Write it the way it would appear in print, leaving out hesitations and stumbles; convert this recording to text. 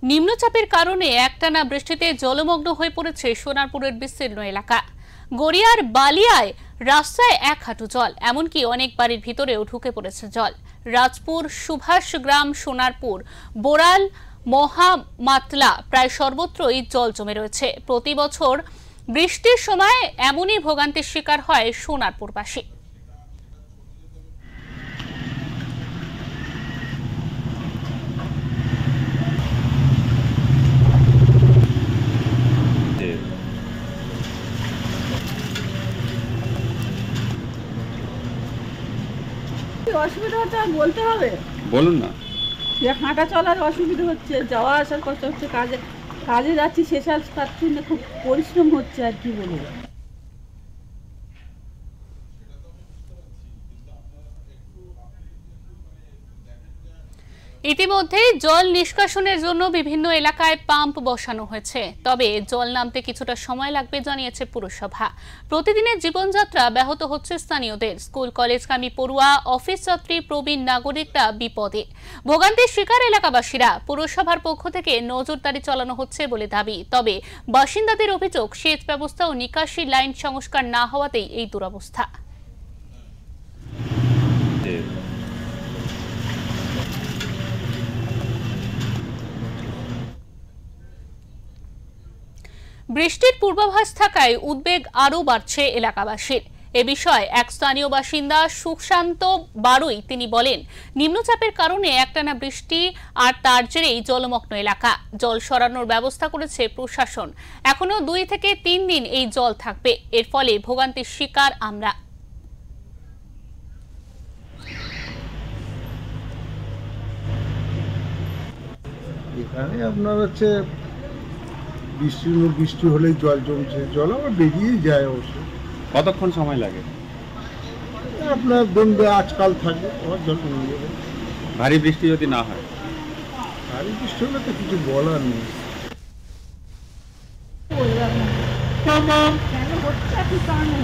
নিম্নচাপের কারণে একটানা বৃষ্টিতে জলমগ্ন হয়ে পড়েছে সোনারপুরের বিস্তীর্ণ এলাকা। গড়িয়ার বালিয়ায় রাস্তায় 1 হাঁটু জল, এমনকি অনেক বাড়ির ভিতরেও ঢুকে পড়েছে জল। রাজপুর, সুভাষ গ্রাম, সোনারপুর, বোরাল, মহামাতলা প্রায় সর্বত্রই জল জমে রয়েছে। প্রতি বছর বৃষ্টির সময় এমনই ভোগান্তির শিকার হয় সোনারপুরবাসী। অসুবিধাটা বলতে হবে, বলুন না। যে হাঁটা চলার অসুবিধা হচ্ছে, যাওয়া আসার কষ্ট হচ্ছে, কাজে যাচ্ছি, শেষ কাজ জন্য খুব পরিশ্রম হচ্ছে আর কি বলবো। ইতিমধ্যে জল নিষ্কাশনের জন্য বিভিন্ন এলাকায় পাম্প বসানো হয়েছে, তবে জল নামতে কিছুটা সময় লাগবে জানিয়েছে পুরসভা। প্রতিদিনের জীবনযাত্রা ব্যাহত হচ্ছে স্থানীয়দের। স্কুল কলেজগামী পড়ুয়া, অফিস যাত্রী, প্রবীণ নাগরিকরা বিপদে। ভোগান্তির শিকার এলাকাবাসীরা। পুরসভার পক্ষ থেকে নজরদারি চালানো হচ্ছে বলে দাবি, তবে বাসিন্দাদের অভিযোগ সেচ ব্যবস্থা ও নিকাশি লাইন সংস্কার না হওয়াতেই এই দুরবস্থা। বৃষ্টির পূর্বাভাস থাকায় উদ্বেগ আরও বাড়ছে এলাকাবাসীর। এ বিষয়ে এক স্থানীয় বাসিন্দা সুশান্ত বারুই তিনি বলেন, নিম্নচাপের কারণে একটানা বৃষ্টি আর তার জেরেই জলমগ্ন এলাকা। জল সরানোর ব্যবস্থা করেছে প্রশাসন। এখনো 2 থেকে 3 দিন এই জল থাকবে। এর ফলে ভোগান্তির শিকার আমরা। এখানে আপনার হচ্ছে বৃষ্টি হলেই জল জমছে, জল আবার বেরিয়েই যায়। অবশ্য কতক্ষণ সময় লাগে? আপনার বন্ধু আজকাল থাকবে, আবার জল কমে যাবে। ভারী বৃষ্টি যদি না হয়? ভারী বৃষ্টি হলে তো কিছু বলার নেই। কেন হচ্ছে কি কারণে?